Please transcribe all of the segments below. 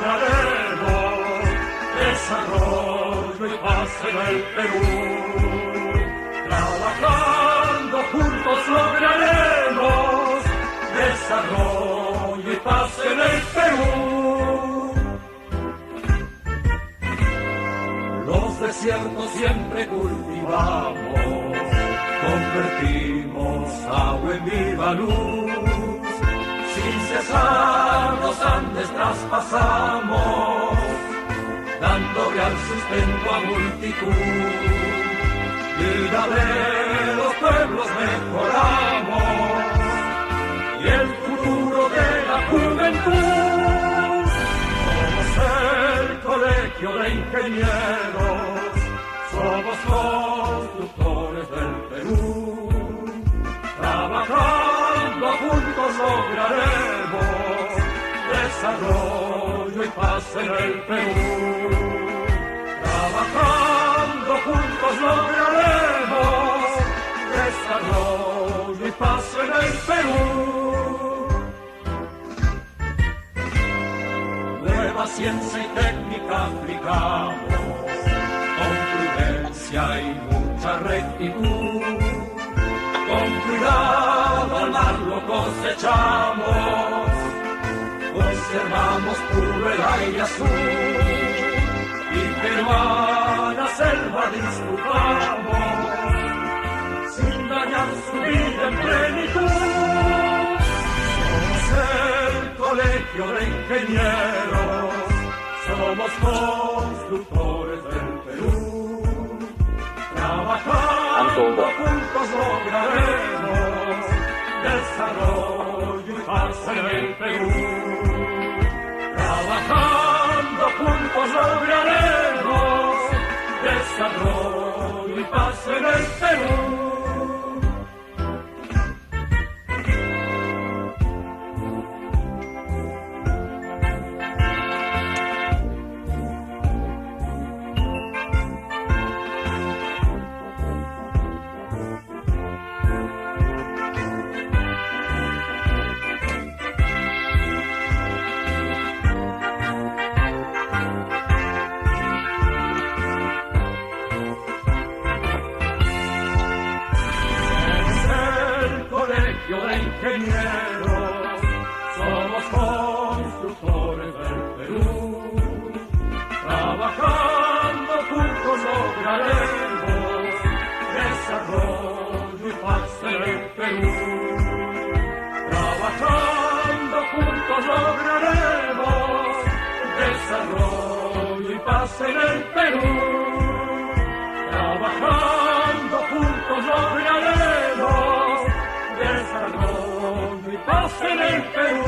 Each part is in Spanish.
lograremos desarrollo y paz en el Perú. Trabajando juntos lograremos desarrollo y paz en el Perú. Los desiertos siempre cultivamos, convertimos agua en viva luz. Sin cesar los Andes traspasamos, dando real sustento a multitud. Vida de los pueblos mejoramos y el futuro de la juventud. Somos el colegio de ingenieros, somos constructores del Perú. Trabajando juntos lograremos desarrollo y paz en el Perú. Trabajando juntos lograremos desarrollo y paz en el Perú. Nueva ciencia y técnica aplicamos, con prudencia y mucha rectitud. Con cuidado al mar lo cosechamos, conservamos puro el aire azul y peruana selva disfrutamos, sin dañar su vida en plenitud. Somos el colegio de ingenieros, somos constructores del Perú. Trabajando juntos lograremos desarrollo y paz en el Perú. Trabajando juntos lograremos desarrollo y paz en el Perú. Ingenieros, somos constructores del Perú. Trabajando juntos lograremos desarrollo y paz en el Perú. Trabajando juntos lograremos desarrollo y paz en el Perú. Trabajando juntos lograremos desarrollo y paz en el Perú.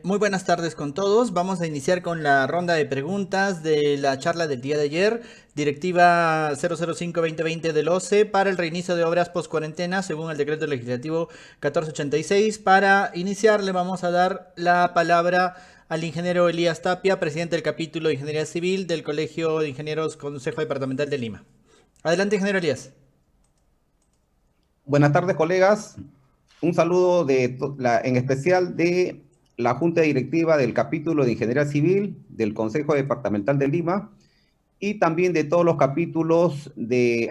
Muy buenas tardes con todos. Vamos a iniciar con la ronda de preguntas de la charla del día de ayer. Directiva 005-2020 del OCE para el reinicio de obras post-cuarentena según el decreto legislativo 1486. Para iniciar le vamos a dar la palabra al ingeniero Elías Tapia, presidente del capítulo de Ingeniería Civil del Colegio de Ingenieros Consejo Departamental de Lima. Adelante, ingeniero Elías. Buenas tardes, colegas. Un saludo en especial de la Junta Directiva del Capítulo de Ingeniería Civil del Consejo Departamental de Lima y también de todos los capítulos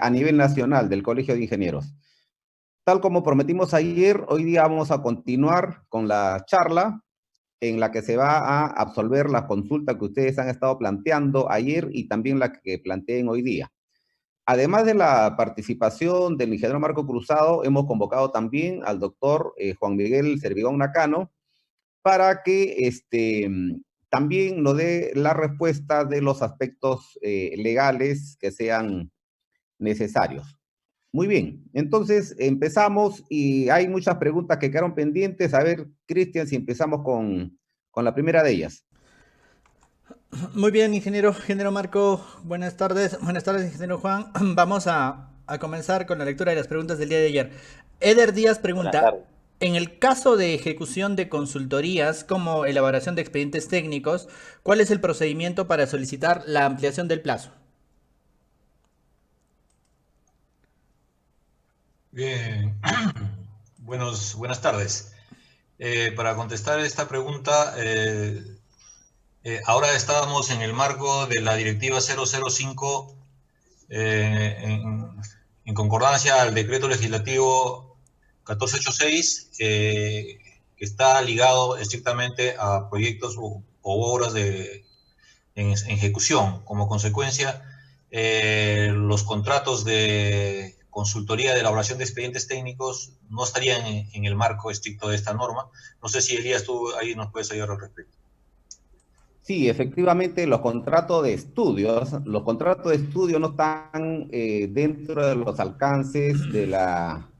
a nivel nacional del Colegio de Ingenieros. Tal como prometimos ayer, hoy día vamos a continuar con la charla en la que se va a absolver la consulta que ustedes han estado planteando ayer y también la que planteen hoy día. Además de la participación del ingeniero Marco Cruzado, hemos convocado también al doctor Juan Miguel Servigón Nakano, para que también nos dé la respuesta de los aspectos legales que sean necesarios. Muy bien, entonces empezamos y hay muchas preguntas que quedaron pendientes. A ver, Cristian, si empezamos con la primera de ellas. Muy bien, ingeniero Marco, buenas tardes. Buenas tardes, ingeniero Juan. Vamos a comenzar con la lectura de las preguntas del día de ayer. Eder Díaz pregunta, En el caso de ejecución de consultorías como elaboración de expedientes técnicos, ¿cuál es el procedimiento para solicitar la ampliación del plazo? Bien, buenas tardes. Para contestar esta pregunta, ahora estábamos en el marco de la directiva 005 en concordancia al decreto legislativo 1486, que está ligado estrictamente a proyectos o obras en ejecución. Como consecuencia, los contratos de consultoría de elaboración de expedientes técnicos no estarían en el marco estricto de esta norma. No sé si Elías, tú ahí nos puedes ayudar al respecto. Sí, efectivamente, los contratos de estudio no están dentro de los alcances de la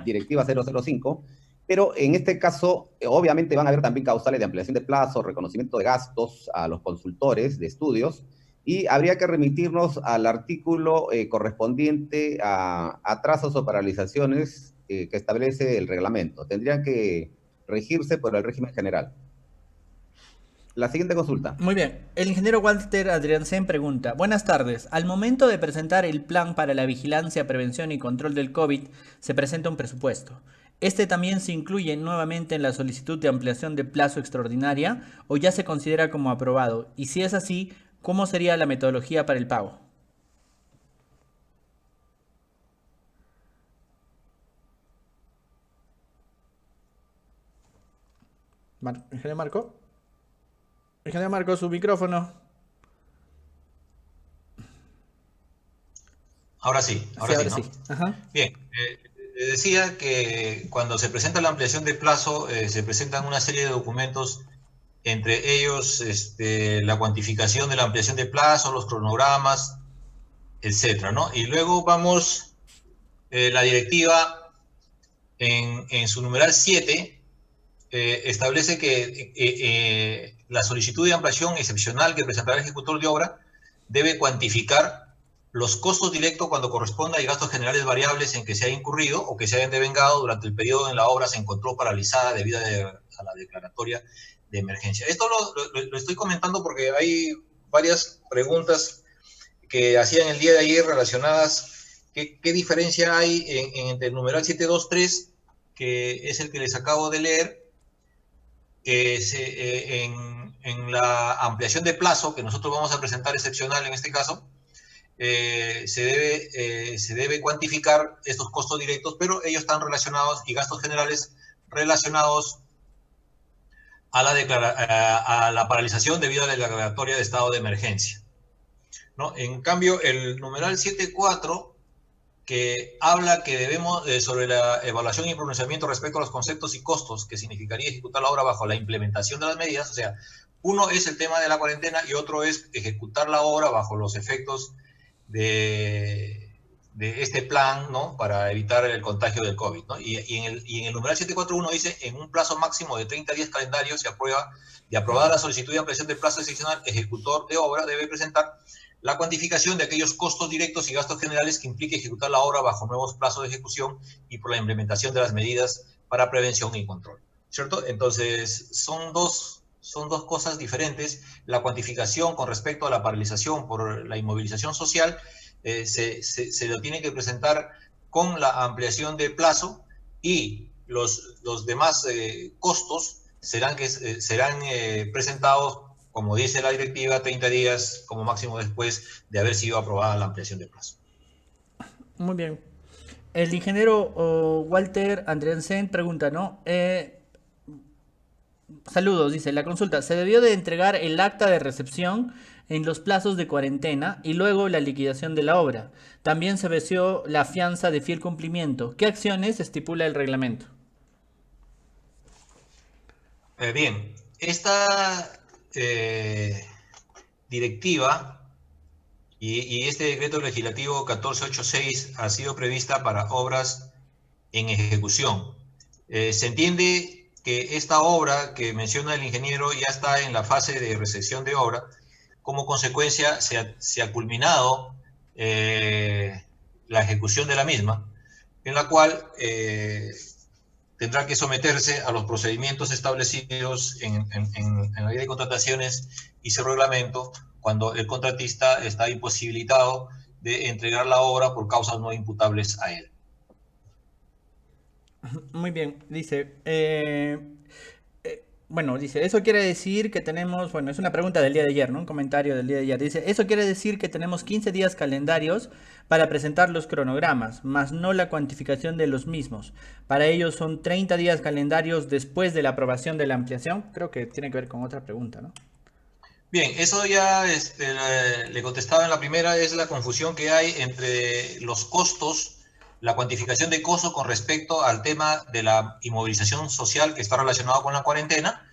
directiva 005, pero en este caso, obviamente van a haber también causales de ampliación de plazo, reconocimiento de gastos a los consultores de estudios, y habría que remitirnos al artículo correspondiente a atrasos o paralizaciones que establece el reglamento. Tendrían que regirse por el régimen general. La siguiente consulta. Muy bien. El ingeniero Walter Adriansen pregunta: buenas tardes. Al momento de presentar el plan para la vigilancia, prevención y control del COVID, se presenta un presupuesto. ¿Este también se incluye nuevamente en la solicitud de ampliación de plazo extraordinaria o ya se considera como aprobado? Y si es así, ¿cómo sería la metodología para el pago? Ingeniero Marco. Ingeniero Marco, su micrófono. Ahora sí, Sí, ahora ¿no? sí. Ajá. Bien, decía que cuando se presenta la ampliación de plazo, se presentan una serie de documentos, entre ellos la cuantificación de la ampliación de plazo, los cronogramas, etcétera, ¿no? Y luego vamos, la directiva en su numeral 7 establece que la solicitud de ampliación excepcional que presentará el ejecutor de obra debe cuantificar los costos directos cuando corresponda y gastos generales variables en que se haya incurrido o que se hayan devengado durante el periodo en la obra se encontró paralizada debido a la declaratoria de emergencia. Esto lo estoy comentando porque hay varias preguntas que hacían el día de ayer relacionadas. ¿Qué diferencia hay entre el numeral 723, que es el que les acabo de leer, que en la ampliación de plazo que nosotros vamos a presentar excepcional en este caso, se debe cuantificar estos costos directos, pero ellos están relacionados, y gastos generales relacionados a la paralización debido a la declaratoria de estado de emergencia, ¿no? En cambio, el numeral 7.4, que habla que debemos, sobre la evaluación y pronunciamiento respecto a los conceptos y costos que significaría ejecutar la obra bajo la implementación de las medidas, o sea, uno es el tema de la cuarentena y otro es ejecutar la obra bajo los efectos de este plan, ¿no?, para evitar el contagio del COVID, ¿no? Y en el numeral 741 dice: en un plazo máximo de 30 días calendarios de aprobada la solicitud de ampliación del plazo excepcional, ejecutor de obra debe presentar la cuantificación de aquellos costos directos y gastos generales que implique ejecutar la obra bajo nuevos plazos de ejecución y por la implementación de las medidas para prevención y control, ¿cierto? Entonces, son dos cosas diferentes. La cuantificación con respecto a la paralización por la inmovilización social se lo tiene que presentar con la ampliación de plazo, y los demás costos serán presentados, como dice la directiva, 30 días como máximo después de haber sido aprobada la ampliación de plazo. Muy bien. El ingeniero Walter Andriansen pregunta, ¿no? Saludos, dice: la consulta: se debió de entregar el acta de recepción en los plazos de cuarentena y luego la liquidación de la obra. También se venció la fianza de fiel cumplimiento. ¿Qué acciones estipula el reglamento? Bien, esta directiva y este decreto legislativo 1486 ha sido prevista para obras en ejecución. Se entiende que esta obra que menciona el ingeniero ya está en la fase de recepción de obra. Como consecuencia, se ha culminado la ejecución de la misma, en la cual tendrá que someterse a los procedimientos establecidos en la ley de contrataciones y su reglamento cuando el contratista está imposibilitado de entregar la obra por causas no imputables a él. Muy bien, dice, bueno, dice, eso quiere decir que tenemos, bueno, es una pregunta del día de ayer, ¿no? Un comentario del día de ayer. Dice, eso quiere decir que tenemos 15 días calendarios para presentar los cronogramas, más no la cuantificación de los mismos. Para ellos son 30 días calendarios después de la aprobación de la ampliación. Creo que tiene que ver con otra pregunta, ¿no? Bien, eso ya le contestaba en la primera, es la confusión que hay entre los costos, la cuantificación de costos con respecto al tema de la inmovilización social que está relacionado con la cuarentena,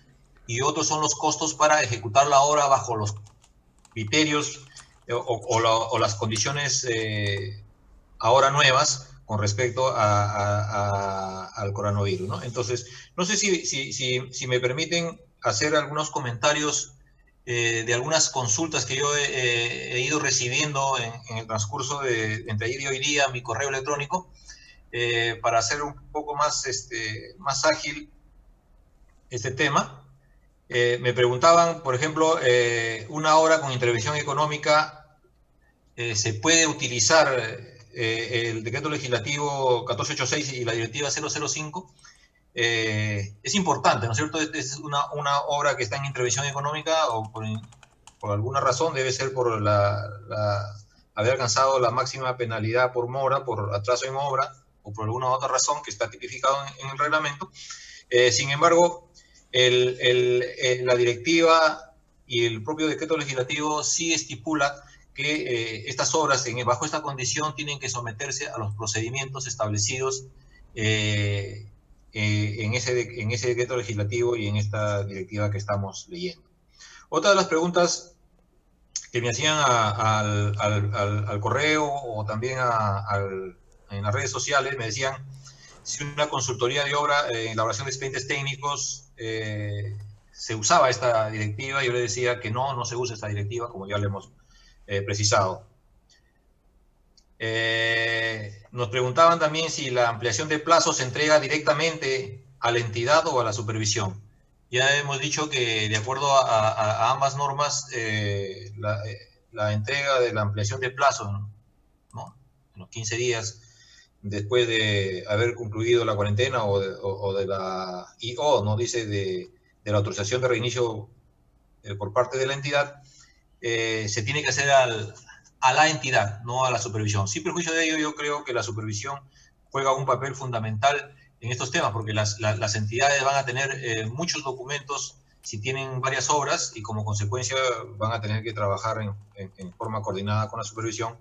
y otros son los costos para ejecutar la obra bajo los criterios o las condiciones ahora nuevas con respecto al coronavirus, ¿no? Entonces, no sé si me permiten hacer algunos comentarios de algunas consultas que yo he ido recibiendo en el transcurso de entre ayer y hoy día, mi correo electrónico, para hacer un poco más, más ágil este tema. Me preguntaban, por ejemplo, una obra con intervención económica, ¿se puede utilizar el decreto legislativo 1486 y la directiva 005? Es importante, ¿no es cierto? Es una obra que está en intervención económica o por alguna razón, debe ser por haber alcanzado la máxima penalidad por mora, por atraso en obra o por alguna otra razón que está tipificado en el reglamento. Sin embargo, la directiva y el propio decreto legislativo sí estipula que estas obras bajo esta condición tienen que someterse a los procedimientos establecidos en ese decreto legislativo y en esta directiva que estamos leyendo. Otra de las preguntas que me hacían al correo o también en las redes sociales, me decían si una consultoría de obra en elaboración de expedientes técnicos se usaba esta directiva. Yo le decía que no se usa esta directiva, como ya le hemos precisado. Nos preguntaban también si la ampliación de plazo se entrega directamente a la entidad o a la supervisión. Ya hemos dicho que de acuerdo a ambas normas, la entrega de la ampliación de plazo, ¿no?, en los 15 días después de haber concluido la cuarentena o de la IO, ¿no?, dice de la autorización de reinicio por parte de la entidad, se tiene que hacer a la entidad, no a la supervisión. Sin perjuicio de ello, yo creo que la supervisión juega un papel fundamental en estos temas, porque las entidades van a tener muchos documentos si tienen varias obras, y como consecuencia van a tener que trabajar en forma coordinada con la supervisión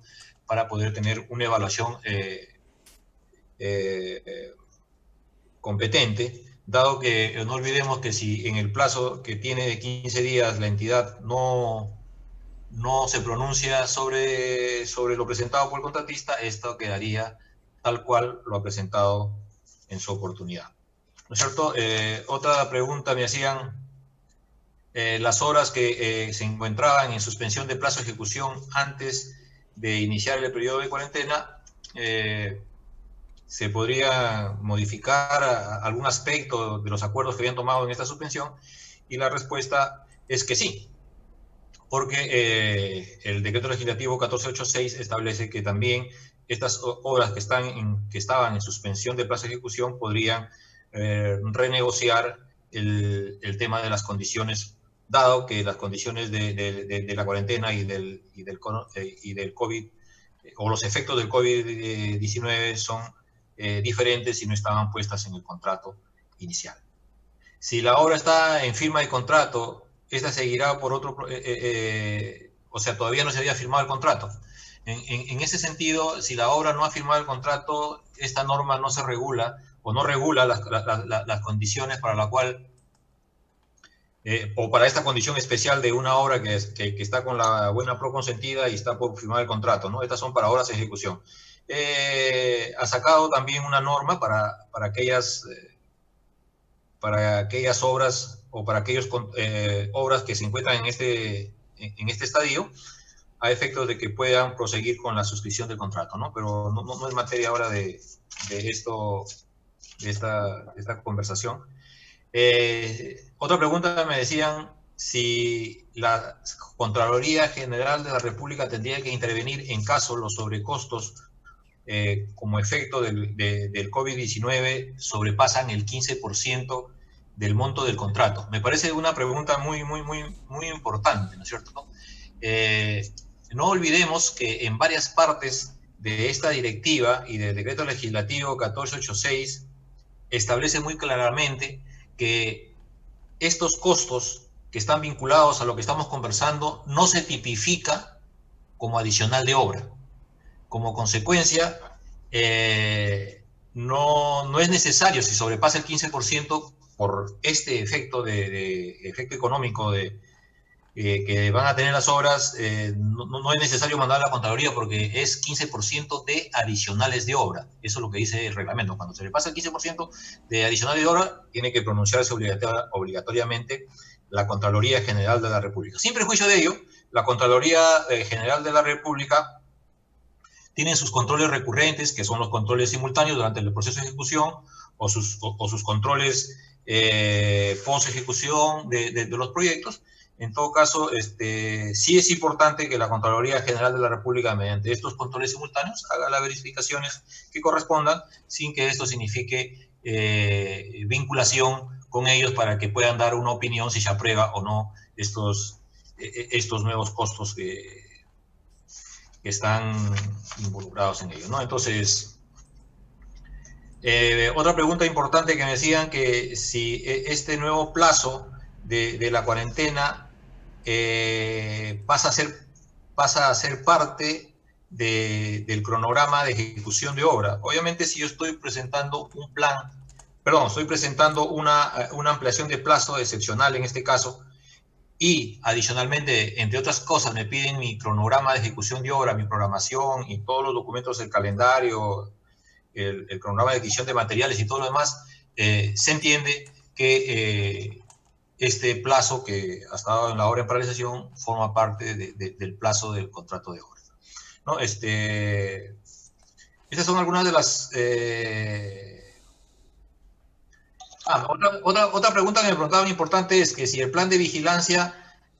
para poder tener una evaluación competente, dado que no olvidemos que si en el plazo que tiene de 15 días la entidad no se pronuncia sobre lo presentado por el contratista, esto quedaría tal cual lo ha presentado en su oportunidad, ¿no es cierto? Otra pregunta me hacían, las obras que se encontraban en suspensión de plazo de ejecución antes de iniciar el periodo de cuarentena, ¿se podría modificar algún aspecto de los acuerdos que habían tomado en esta suspensión? Y la respuesta es que sí, porque el decreto legislativo 1486 establece que también estas obras que estaban en suspensión de plazo de ejecución podrían renegociar el tema de las condiciones, dado que las condiciones de la cuarentena y del COVID, o los efectos del COVID-19 son diferentes y no estaban puestas en el contrato inicial. Si la obra está en firma de contrato, esta seguirá por otro, o sea, todavía no se había firmado el contrato. En ese sentido, si la obra no ha firmado el contrato, esta norma no se regula o no regula las condiciones para la cual, o para esta condición especial de una obra que está con la buena pro consentida y está por firmar el contrato, ¿no? Estas son para obras en ejecución. Ha sacado también una norma para aquellas obras o para aquellas obras que se encuentran en este estadio, a efectos de que puedan proseguir con la suscripción del contrato, ¿no? Pero no es materia ahora de esto esta conversación. Otra pregunta me decían si la Contraloría General de la República tendría que intervenir en caso los sobrecostos como efecto del COVID-19 sobrepasan el 15% del monto del contrato. Me parece una pregunta muy importante, ¿no es cierto? No olvidemos que en varias partes de esta directiva y del decreto legislativo 1486 establece muy claramente que estos costos que están vinculados a lo que estamos conversando no se tipifica como adicional de obra. Como consecuencia, no es necesario, si sobrepasa el 15% por este efecto efecto económico que van a tener las obras, no es necesario mandar a la Contraloría porque es 15% de adicionales de obra. Eso es lo que dice el reglamento. Cuando se le pasa el 15% de adicionales de obra, tiene que pronunciarse obligatoriamente la Contraloría General de la República. Sin prejuicio de ello, la Contraloría General de la República tiene sus controles recurrentes, que son los controles simultáneos durante el proceso de ejecución, o sus controles post-ejecución de los proyectos. En todo caso, sí es importante que la Contraloría General de la República, mediante estos controles simultáneos, haga las verificaciones que correspondan, sin que esto signifique vinculación con ellos para que puedan dar una opinión si se aprueba o no estos nuevos costos que están involucrados en ello, ¿no? Entonces, otra pregunta importante que me decían que si este nuevo plazo de la cuarentena pasa a ser parte del cronograma de ejecución de obra. Obviamente, si yo estoy presentando un plan, perdón, estoy presentando una ampliación de plazo excepcional en este caso, y adicionalmente, entre otras cosas, me piden mi cronograma de ejecución de obra, mi programación y todos los documentos del calendario, el cronograma de adquisición de materiales y todo lo demás, se entiende que este plazo que ha estado en la obra en paralización forma parte del plazo del contrato de obra, ¿no? Estas son algunas de las... otra pregunta que me preguntaban importante es que si el plan de vigilancia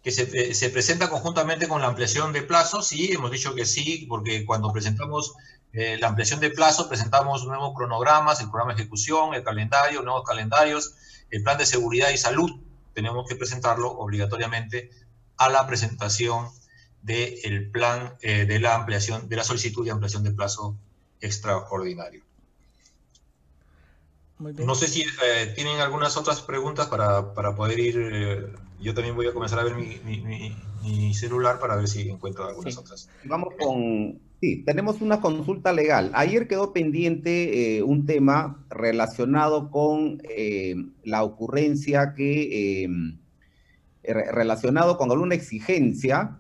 que se presenta conjuntamente con la ampliación de plazo, sí, hemos dicho que sí, porque cuando presentamos la ampliación de plazo, presentamos nuevos cronogramas, el programa de ejecución, el calendario, nuevos calendarios, el plan de seguridad y salud, tenemos que presentarlo obligatoriamente a la presentación del plan de la ampliación, de la solicitud de ampliación de plazo extraordinario. Muy bien. No sé si tienen algunas otras preguntas para poder ir. Yo también voy a comenzar a ver mi celular para ver si encuentro algunas otras. Vamos con... Sí, tenemos una consulta legal. Ayer quedó pendiente un tema relacionado con la ocurrencia que... relacionado con alguna exigencia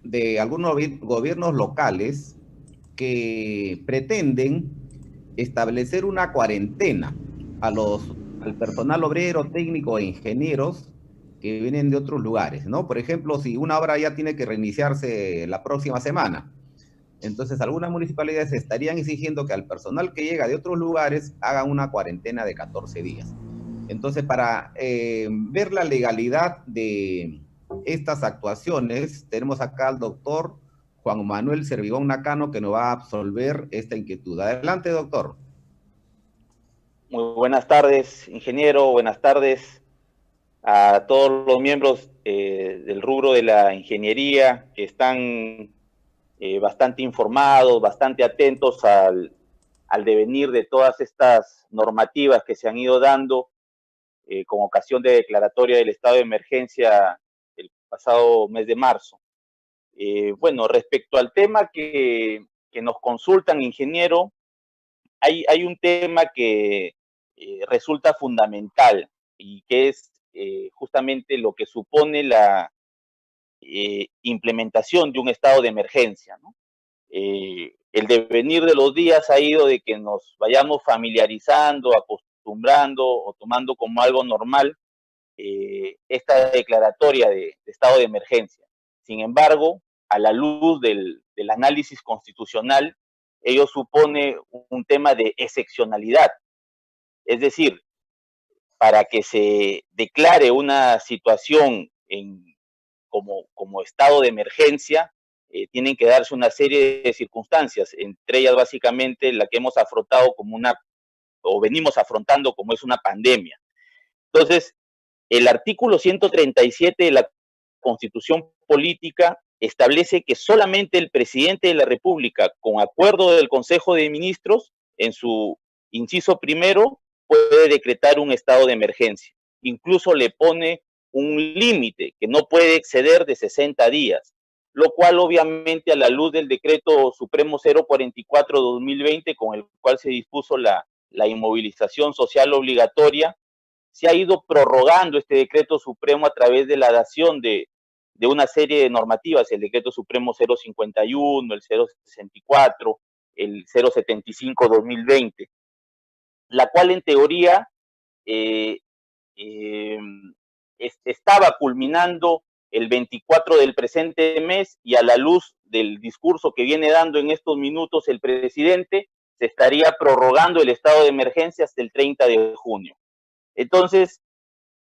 de algunos gobiernos locales que pretenden establecer una cuarentena al personal obrero, técnico e ingenieros que vienen de otros lugares, ¿no? Por ejemplo, si una obra ya tiene que reiniciarse la próxima semana, entonces algunas municipalidades estarían exigiendo que al personal que llega de otros lugares haga una cuarentena de 14 días. Entonces, para ver la legalidad de estas actuaciones, tenemos acá al doctor Juan Manuel Servigón Nakano, que nos va a absolver esta inquietud. Adelante, doctor. Muy buenas tardes, ingeniero. Buenas tardes a todos los miembros del rubro de la ingeniería que están bastante informados, bastante atentos al devenir de todas estas normativas que se han ido dando con ocasión de declaratoria del estado de emergencia el pasado mes de marzo. Bueno, respecto al tema que nos consultan, ingeniero, hay un tema que resulta fundamental y que es justamente lo que supone la implementación de un estado de emergencia, ¿no? El devenir de los días ha ido de que nos vayamos familiarizando, acostumbrando o tomando como algo normal esta declaratoria de estado de emergencia. Sin embargo, a la luz del análisis constitucional, ello supone un tema de excepcionalidad. Es decir, para que se declare una situación como estado de emergencia, tienen que darse una serie de circunstancias, entre ellas básicamente la que hemos afrontado o venimos afrontando como es una pandemia. Entonces, el artículo 137 de la Constitución Política establece que solamente el presidente de la República, con acuerdo del Consejo de Ministros, en su inciso primero, puede decretar un estado de emergencia. Incluso le pone un límite que no puede exceder de 60 días, lo cual obviamente a la luz del decreto supremo 044-2020, con el cual se dispuso la inmovilización social obligatoria, se ha ido prorrogando este decreto supremo a través de la dación de una serie de normativas, el decreto supremo 051, el 064, el 075-2020, la cual en teoría estaba culminando el 24 del presente mes, y a la luz del discurso que viene dando en estos minutos el presidente, se estaría prorrogando el estado de emergencia hasta el 30 de junio. Entonces,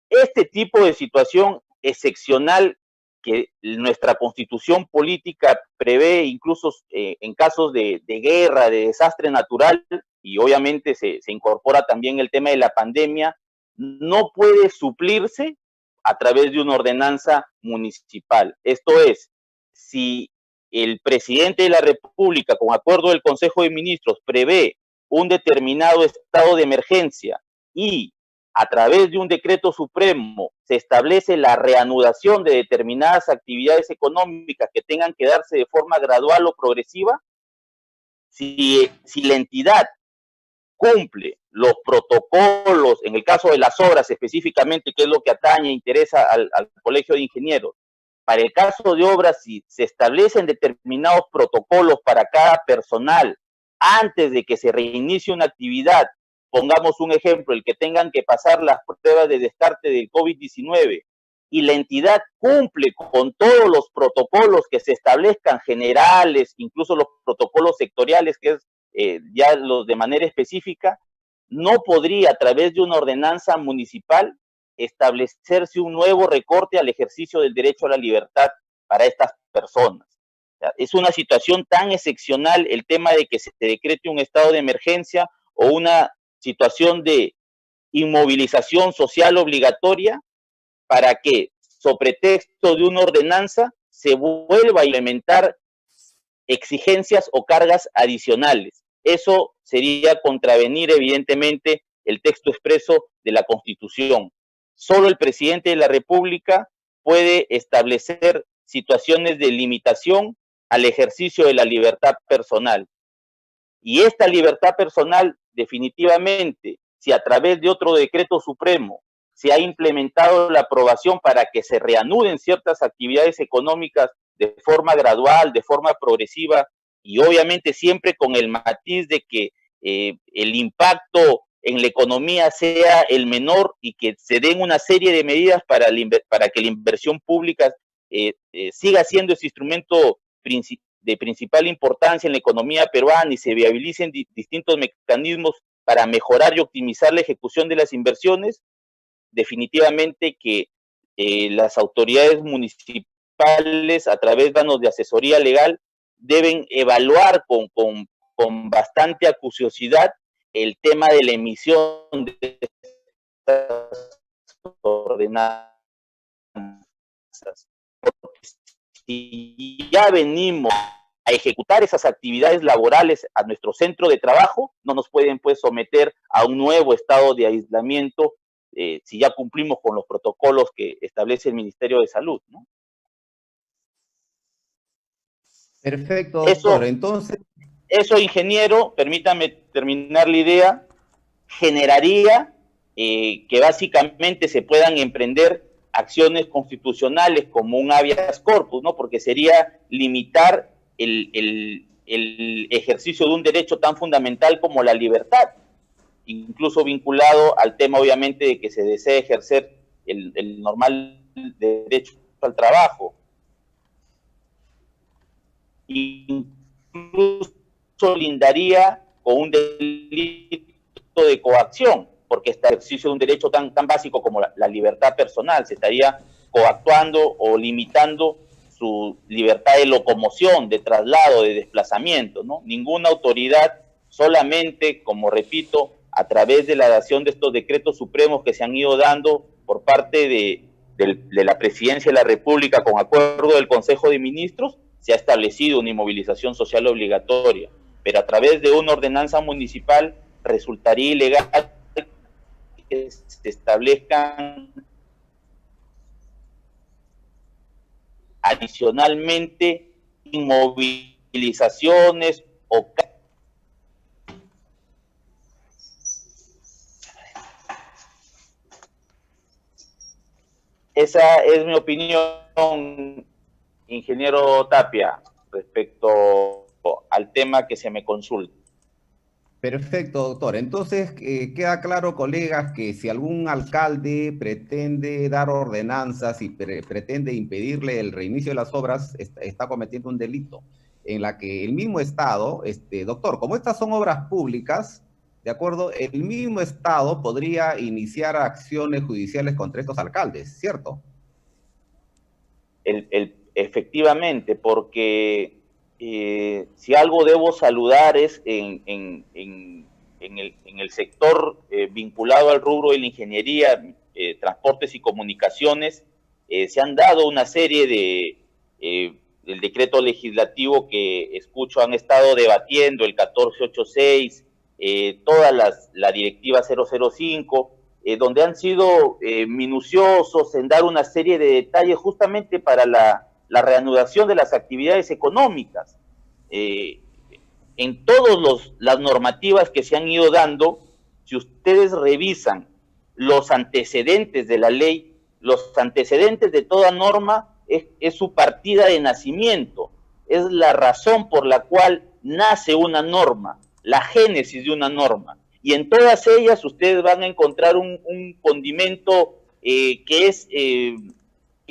este tipo de situación excepcional que nuestra Constitución política prevé, incluso en casos de guerra, de desastre natural, y obviamente se incorpora también el tema de la pandemia, no puede suplirse a través de una ordenanza municipal. Esto es, si el presidente de la República, con acuerdo del Consejo de Ministros, prevé un determinado estado de emergencia y a través de un decreto supremo se establece la reanudación de determinadas actividades económicas que tengan que darse de forma gradual o progresiva, si la entidad cumple los protocolos, en el caso de las obras específicamente, que es lo que atañe e interesa al Colegio de Ingenieros, para el caso de obras, si se establecen determinados protocolos para cada personal antes de que se reinicie una actividad, pongamos un ejemplo, el que tengan que pasar las pruebas de descarte del COVID-19, y la entidad cumple con todos los protocolos que se establezcan generales, incluso los protocolos sectoriales, que es ya los de manera específica, no podría a través de una ordenanza municipal establecerse un nuevo recorte al ejercicio del derecho a la libertad para estas personas. O sea, es una situación tan excepcional el tema de que se decrete un estado de emergencia o una situación de inmovilización social obligatoria para que, sobre texto de una ordenanza, se vuelva a implementar exigencias o cargas adicionales. Eso sería contravenir, evidentemente, el texto expreso de la Constitución. Solo el presidente de la República puede establecer situaciones de limitación al ejercicio de la libertad personal. Y esta libertad personal, definitivamente, si a través de otro decreto supremo se ha implementado la aprobación para que se reanuden ciertas actividades económicas de forma gradual, de forma progresiva, y obviamente siempre con el matiz de que el impacto en la economía sea el menor y que se den una serie de medidas para que la inversión pública siga siendo ese instrumento de principal importancia en la economía peruana y se viabilicen distintos mecanismos para mejorar y optimizar la ejecución de las inversiones. Definitivamente que las autoridades municipales, a través de asesoría legal, deben evaluar con bastante acuciosidad el tema de la emisión de estas ordenanzas. Porque si ya venimos a ejecutar esas actividades laborales a nuestro centro de trabajo, no nos pueden pues someter a un nuevo estado de aislamiento si ya cumplimos con los protocolos que establece el Ministerio de Salud, ¿no? Perfecto, doctor. Entonces, eso, ingeniero, permítame terminar la idea, generaría que básicamente se puedan emprender acciones constitucionales como un habeas corpus, ¿no? Porque sería limitar el ejercicio de un derecho tan fundamental como la libertad, incluso vinculado al tema, obviamente, de que se desee ejercer el normal derecho al trabajo. Incluso lindaría con un delito de coacción, porque este ejercicio de un derecho tan básico como la libertad personal, se estaría coactuando o limitando su libertad de locomoción, de traslado, de desplazamiento, ¿no? Ninguna autoridad, solamente, como repito, a través de la dación de estos decretos supremos que se han ido dando por parte de la Presidencia de la República con acuerdo del Consejo de Ministros, se ha establecido una inmovilización social obligatoria, pero a través de una ordenanza municipal resultaría ilegal que se establezcan adicionalmente inmovilizaciones o... Esa es mi opinión, ingeniero Tapia, respecto al tema que se me consulta. Perfecto, doctor. Entonces, queda claro, colegas, que si algún alcalde pretende dar ordenanzas y pretende impedirle el reinicio de las obras, está cometiendo un delito, en la que el mismo Estado, doctor, como estas son obras públicas, ¿de acuerdo? El mismo Estado podría iniciar acciones judiciales contra estos alcaldes, ¿cierto? Efectivamente, porque si algo debo saludar es en el sector vinculado al rubro de la ingeniería, transportes y comunicaciones, se han dado una serie del decreto legislativo que escucho han estado debatiendo, el 1486, toda la directiva 005, donde han sido minuciosos en dar una serie de detalles justamente para la reanudación de las actividades económicas. En todas las normativas que se han ido dando, si ustedes revisan los antecedentes de la ley, los antecedentes de toda norma es su partida de nacimiento, es la razón por la cual nace una norma, la génesis de una norma. Y en todas ellas ustedes van a encontrar un condimento que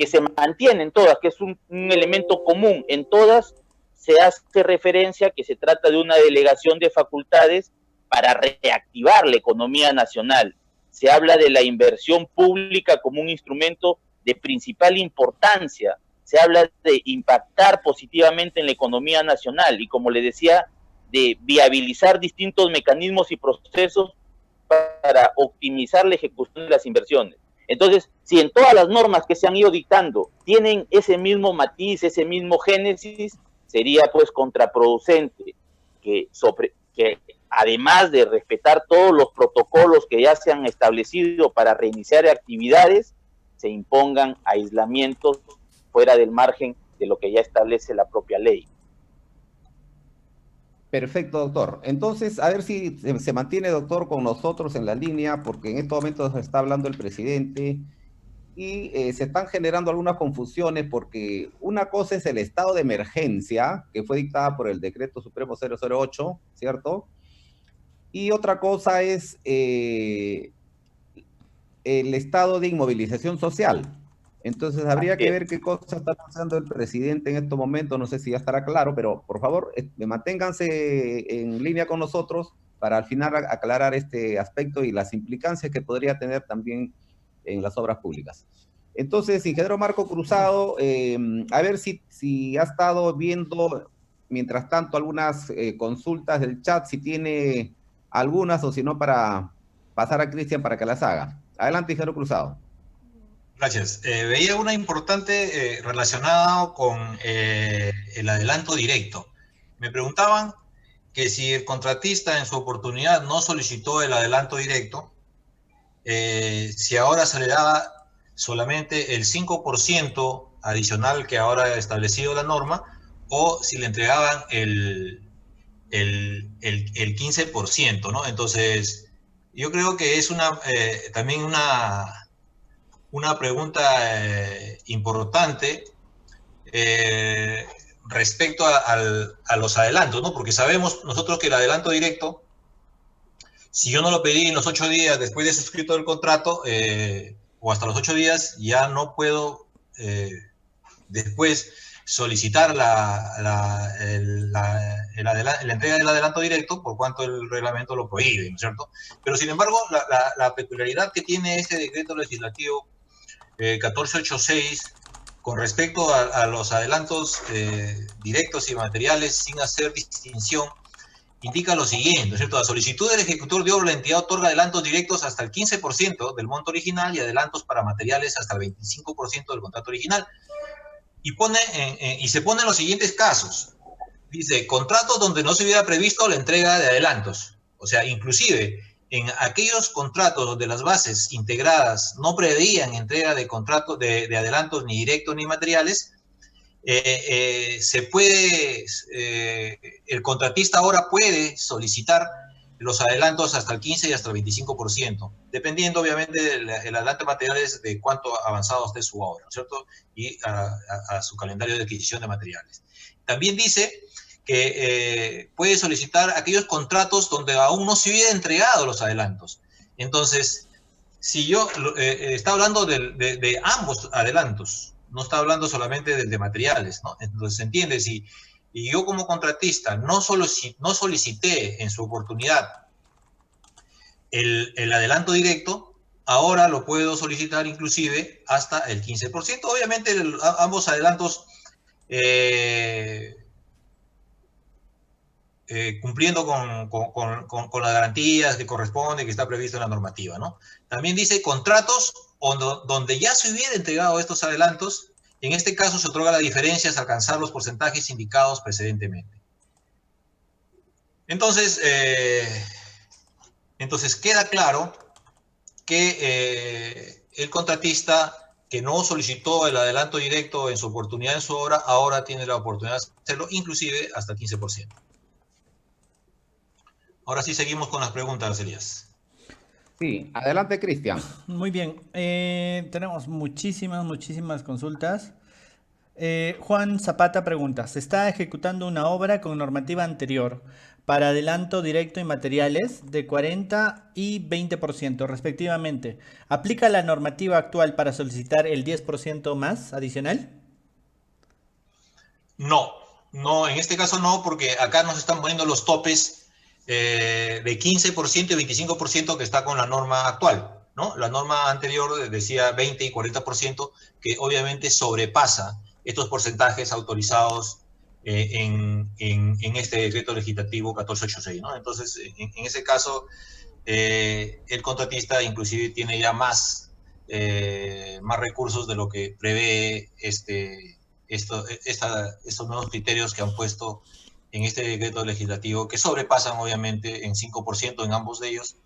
se mantiene en todas, que es un elemento común. En todas se hace referencia que se trata de una delegación de facultades para reactivar la economía nacional. Se habla de la inversión pública como un instrumento de principal importancia. Se habla de impactar positivamente en la economía nacional y, como le decía, de viabilizar distintos mecanismos y procesos para optimizar la ejecución de las inversiones. Entonces, si en todas las normas que se han ido dictando tienen ese mismo matiz, ese mismo génesis, sería pues contraproducente que además de respetar todos los protocolos que ya se han establecido para reiniciar actividades, se impongan aislamientos fuera del margen de lo que ya establece la propia ley. Perfecto, doctor. Entonces, a ver si se mantiene, doctor, con nosotros en la línea, porque en estos momentos está hablando el presidente y se están generando algunas confusiones, porque una cosa es el estado de emergencia, que fue dictada por el Decreto Supremo 008, ¿cierto? Y otra cosa es el estado de inmovilización social. Entonces, habría que ver qué cosa está pensando el presidente en estos momentos. No sé si ya estará claro, pero por favor, manténganse en línea con nosotros para al final aclarar este aspecto y las implicancias que podría tener también en las obras públicas. Entonces, ingeniero Marco Cruzado, a ver si ha estado viendo, mientras tanto, algunas consultas del chat, si tiene algunas o si no, para pasar a Cristian para que las haga. Adelante, ingeniero Cruzado. Gracias. Veía una importante relacionada con el adelanto directo. Me preguntaban que si el contratista en su oportunidad no solicitó el adelanto directo, si ahora se le daba solamente el 5% adicional que ahora ha establecido la norma, o si le entregaban el 15%, ¿no? Entonces, yo creo que es también una pregunta importante respecto a los adelantos, ¿no? Porque sabemos nosotros que el adelanto directo, si yo no lo pedí en los 8 días después de suscrito el contrato, o hasta los 8 días, ya no puedo después solicitar la entrega del adelanto directo, por cuanto el reglamento lo prohíbe, ¿no es cierto? Pero sin embargo, la peculiaridad que tiene este decreto legislativo 1486 con respecto a los adelantos directos y materiales sin hacer distinción, indica lo siguiente, ¿no es cierto? A solicitud del ejecutor de obra, la entidad otorga adelantos directos hasta el 15% del monto original y adelantos para materiales hasta el 25% del contrato original. Y se pone en los siguientes casos. Dice, contratos donde no se hubiera previsto la entrega de adelantos. O sea, inclusive en aquellos contratos donde las bases integradas no preveían entrega de contratos de adelantos ni directos ni materiales, el contratista ahora puede solicitar los adelantos hasta el 15 y hasta el 25%, dependiendo obviamente del adelanto de materiales de cuánto avanzado esté su obra, ¿no es cierto? Y a su calendario de adquisición de materiales. También dice que puede solicitar aquellos contratos donde aún no se hubiera entregado los adelantos. Entonces, si yo está hablando de ambos adelantos, no está hablando solamente de materiales, ¿no? Entonces, se entiende, si yo como contratista no solicité en su oportunidad el adelanto directo, ahora lo puedo solicitar inclusive hasta el 15%. Obviamente, ambos adelantos cumpliendo con las garantías que corresponde, que está previsto en la normativa, ¿no? También dice contratos donde ya se hubiera entregado estos adelantos, en este caso se otorga la diferencia hasta alcanzar los porcentajes indicados precedentemente. Entonces queda claro que el contratista que no solicitó el adelanto directo en su oportunidad en su obra, ahora tiene la oportunidad de hacerlo, inclusive hasta el 15%. Ahora sí seguimos con las preguntas, Elías. Sí, adelante, Cristian. Muy bien, tenemos muchísimas consultas. Juan Zapata pregunta, se está ejecutando una obra con normativa anterior para adelanto directo y materiales de 40 y 20% respectivamente. ¿Aplica la normativa actual para solicitar el 10% más adicional? No, en este caso no, porque acá nos están poniendo los topes de 15% y 25% que está con la norma actual, ¿no? La norma anterior decía 20 y 40%, que obviamente sobrepasa estos porcentajes autorizados en este decreto legislativo 1486, ¿no? Entonces, en ese caso, el contratista inclusive tiene ya más recursos de lo que prevé estos nuevos criterios que han puesto en este decreto legislativo, que sobrepasan obviamente en 5% en ambos de ellos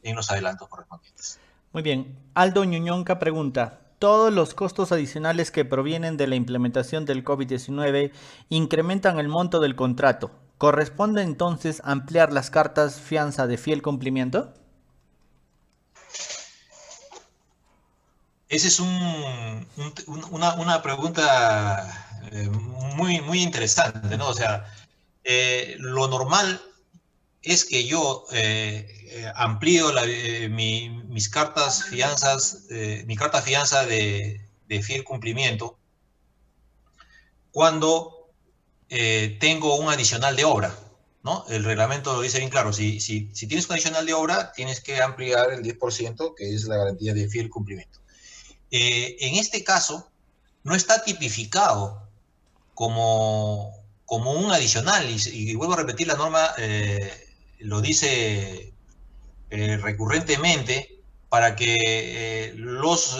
en los adelantos correspondientes. Muy bien. Aldo Ñuñonca pregunta, ¿todos los costos adicionales que provienen de la implementación del COVID-19 incrementan el monto del contrato? ¿Corresponde entonces ampliar las cartas fianza de fiel cumplimiento? Esa es una pregunta muy interesante, ¿no? O sea, lo normal es que yo amplío mis cartas fianzas, mi carta fianza de fiel cumplimiento cuando tengo un adicional de obra, ¿no? El reglamento lo dice bien claro, si tienes un adicional de obra, tienes que ampliar el 10%, que es la garantía de fiel cumplimiento. En este caso, no está tipificado como un adicional, y vuelvo a repetir, la norma lo dice recurrentemente para que los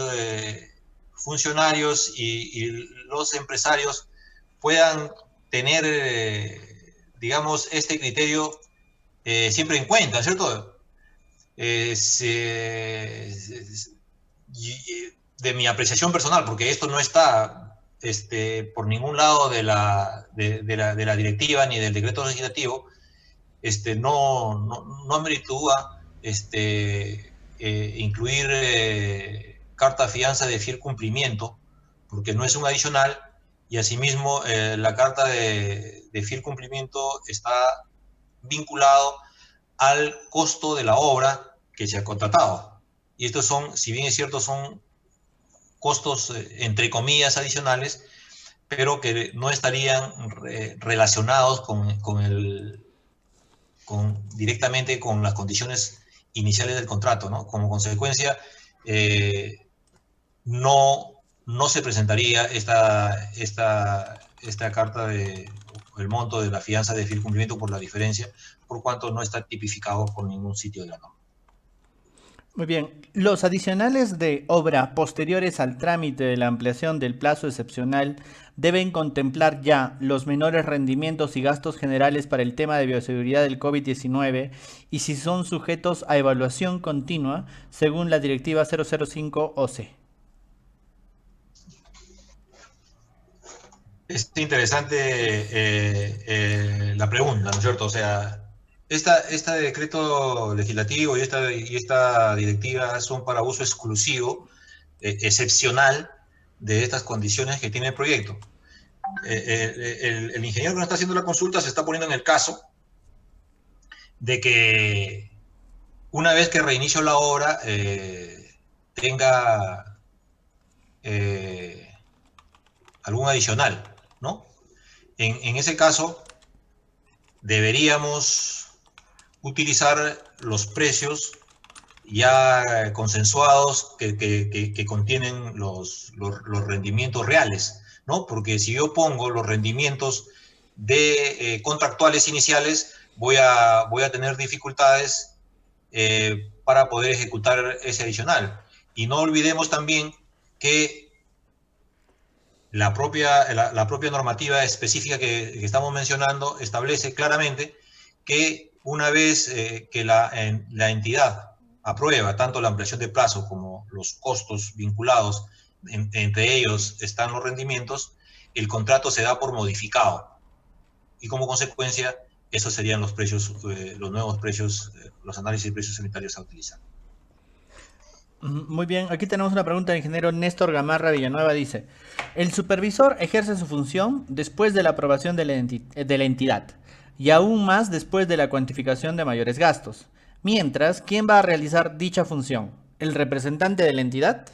funcionarios y los empresarios puedan tener, digamos, este criterio siempre en cuenta, ¿cierto? De mi apreciación personal, porque esto no está por ningún lado de la directiva ni del decreto legislativo, no ameritúa incluir carta fianza de fiel cumplimiento, porque no es un adicional, y asimismo la carta de fiel cumplimiento está vinculado al costo de la obra que se ha contratado. Y estos son, si bien es cierto, son costos, entre comillas, adicionales, pero que no estarían relacionados directamente con las condiciones iniciales del contrato, ¿no? Como consecuencia, no se presentaría esta carta de el monto de la fianza de fiel cumplimiento por la diferencia, por cuanto no está tipificado por ningún sitio de la norma. Muy bien. Los adicionales de obra posteriores al trámite de la ampliación del plazo excepcional deben contemplar ya los menores rendimientos y gastos generales para el tema de bioseguridad del COVID-19 y si son sujetos a evaluación continua según la Directiva 005 OC. Es interesante la pregunta, ¿no es cierto? O sea, este decreto legislativo y esta directiva son para uso exclusivo, excepcional, de estas condiciones que tiene el proyecto. El ingeniero que nos está haciendo la consulta se está poniendo en el caso de que una vez que reinicio la obra tenga algún adicional, ¿no? En ese caso, deberíamos utilizar los precios ya consensuados que contienen los rendimientos reales, ¿no? Porque si yo pongo los rendimientos de contractuales iniciales, voy a tener dificultades para poder ejecutar ese adicional. Y no olvidemos también que la propia normativa específica que estamos mencionando establece claramente que una vez que la entidad aprueba tanto la ampliación de plazo como los costos vinculados, entre ellos están los rendimientos, el contrato se da por modificado. Y como consecuencia, esos serían los precios, los nuevos precios, los análisis de precios sanitarios a utilizar. Muy bien, aquí tenemos una pregunta del ingeniero Néstor Gamarra Villanueva, dice: el supervisor ejerce su función después de la aprobación de la entidad y aún más después de la cuantificación de mayores gastos. Mientras, ¿quién va a realizar dicha función? ¿El representante de la entidad?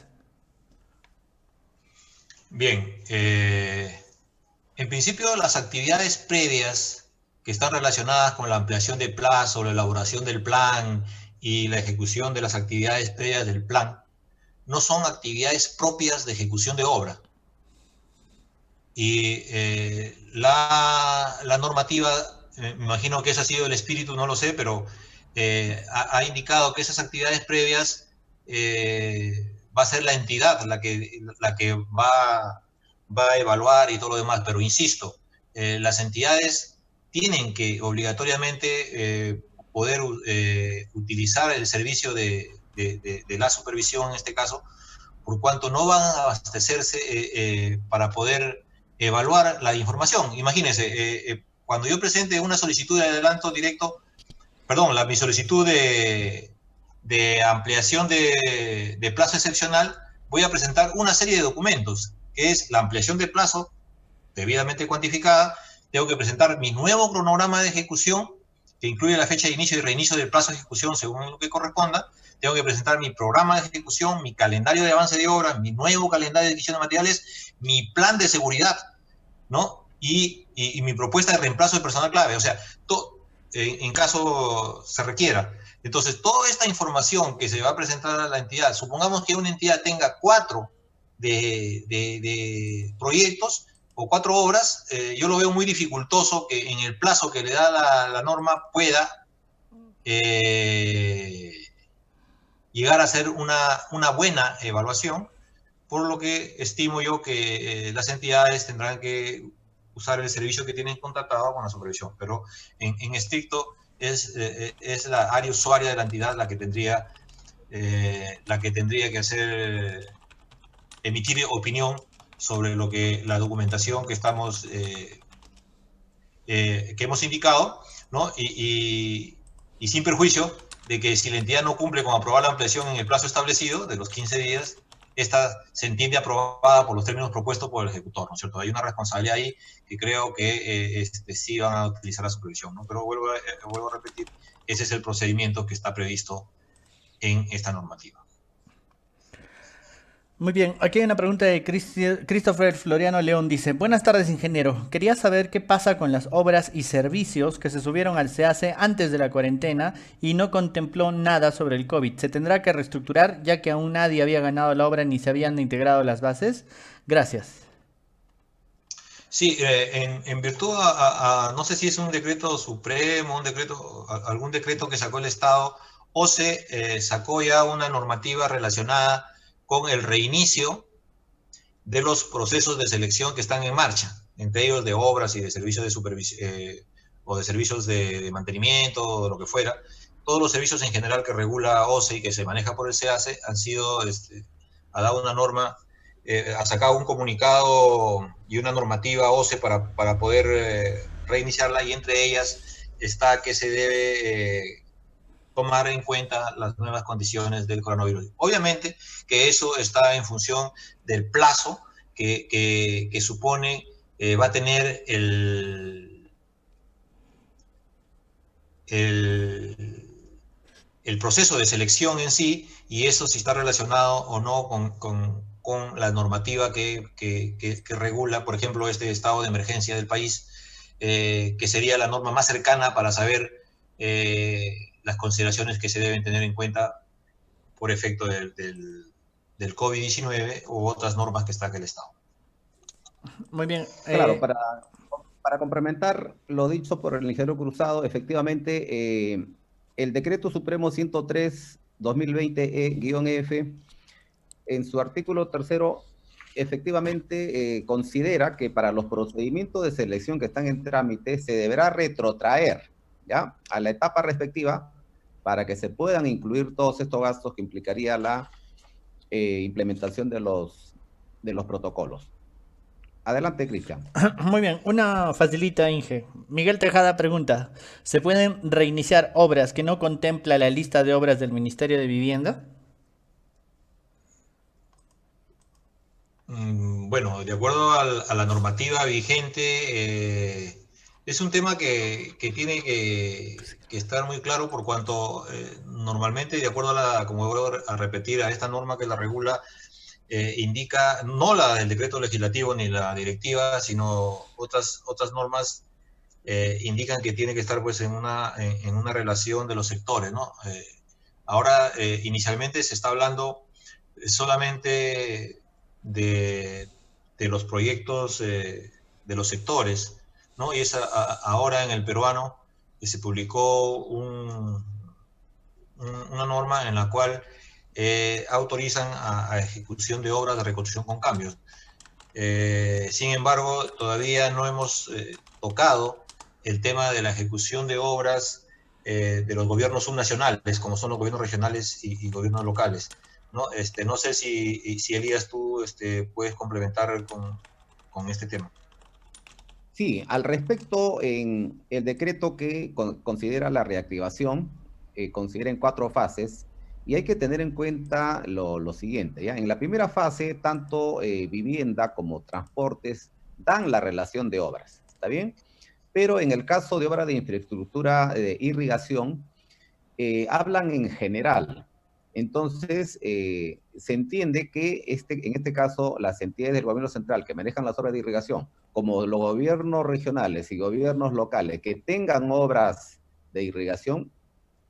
Bien, en principio las actividades previas que están relacionadas con la ampliación de plazo, la elaboración del plan y la ejecución de las actividades previas del plan, no son actividades propias de ejecución de obra. Y la normativa, me imagino que ese ha sido el espíritu, no lo sé, pero ha indicado que esas actividades previas va a ser la entidad la que va a evaluar y todo lo demás. Pero insisto, las entidades tienen que obligatoriamente poder utilizar el servicio de la supervisión en este caso, por cuanto no van a abastecerse para poder evaluar la información. Imagínense, cuando yo presente una solicitud de adelanto directo, perdón, mi solicitud de ampliación de plazo excepcional, voy a presentar una serie de documentos, que es la ampliación de plazo debidamente cuantificada. Tengo que presentar mi nuevo cronograma de ejecución, que incluye la fecha de inicio y reinicio del plazo de ejecución según lo que corresponda. Tengo que presentar mi programa de ejecución, mi calendario de avance de obra, mi nuevo calendario de adquisición de materiales, mi plan de seguridad, ¿no? Y mi propuesta de reemplazo de personal clave, o sea, en caso se requiera. Entonces, toda esta información que se va a presentar a la entidad, supongamos que una entidad tenga 4 de proyectos o 4 obras, yo lo veo muy dificultoso que en el plazo que le da la norma pueda llegar a hacer una buena evaluación, por lo que estimo yo que las entidades tendrán que usar el servicio que tienen contratado con la supervisión, pero en estricto es la área usuaria de la entidad la que tendría que emitir opinión sobre la documentación que hemos indicado, ¿no? Y sin perjuicio de que si la entidad no cumple con aprobar la ampliación en el plazo establecido de los 15 días, esta se entiende aprobada por los términos propuestos por el ejecutor, ¿no es cierto? Hay una responsabilidad ahí que creo que sí van a utilizar la supervisión, ¿no? Pero vuelvo a repetir, ese es el procedimiento que está previsto en esta normativa. Muy bien, aquí hay una pregunta de Christopher Floriano León. Dice, buenas tardes, ingeniero. Quería saber qué pasa con las obras y servicios que se subieron al SEACE antes de la cuarentena y no contempló nada sobre el COVID. ¿Se tendrá que reestructurar ya que aún nadie había ganado la obra ni se habían integrado las bases? Gracias. Sí, en virtud no sé si es un decreto supremo, un decreto, algún decreto que sacó el Estado, o se sacó ya una normativa relacionada con el reinicio de los procesos de selección que están en marcha, entre ellos de obras y de servicios de supervisión o de servicios de mantenimiento o lo que fuera. Todos los servicios en general que regula OCE y que se maneja por el SEACE han sido, ha dado una norma, ha sacado un comunicado y una normativa OCE para poder reiniciarla, y entre ellas está que se debe tomar en cuenta las nuevas condiciones del coronavirus. Obviamente que eso está en función del plazo que supone va a tener el proceso de selección en sí, y eso si está relacionado o no con la normativa que regula, por ejemplo, este estado de emergencia del país, que sería la norma más cercana para saber las consideraciones que se deben tener en cuenta por efecto del COVID-19 u otras normas que saque el Estado. Muy bien. Claro, para complementar lo dicho por el ingeniero Cruzado, efectivamente, el Decreto Supremo 103-2020-F, en su artículo tercero, efectivamente considera que para los procedimientos de selección que están en trámite se deberá retrotraer, ¿ya?, a la etapa respectiva para que se puedan incluir todos estos gastos que implicaría la implementación de los protocolos. Adelante, Cristian. Muy bien, una facilita, Inge. Miguel Tejada pregunta, ¿se pueden reiniciar obras que no contempla la lista de obras del Ministerio de Vivienda? Bueno, de acuerdo a la normativa vigente, es un tema que tiene que estar muy claro, por cuanto normalmente, de acuerdo como vuelvo a repetir, a esta norma que la regula, indica, no la del decreto legislativo ni la directiva, sino otras normas indican que tiene que estar pues en una relación de los sectores, ¿no? Ahora, inicialmente se está hablando solamente de los proyectos de los sectores, ¿no? Y ahora en el peruano se publicó una norma en la cual autorizan a ejecución de obras de reconstrucción con cambios. Sin embargo, todavía no hemos tocado el tema de la ejecución de obras de los gobiernos subnacionales, como son los gobiernos regionales y gobiernos locales, ¿no? No sé si Elías, tú puedes complementar con este tema. Sí, al respecto, en el decreto que considera la reactivación, considera en 4 fases, y hay que tener en cuenta lo siguiente, ¿ya? En la primera fase, tanto vivienda como transportes dan la relación de obras, ¿está bien? Pero en el caso de obras de infraestructura de irrigación, hablan en general. Entonces, se entiende que en este caso las entidades del gobierno central que manejan las obras de irrigación, como los gobiernos regionales y gobiernos locales que tengan obras de irrigación,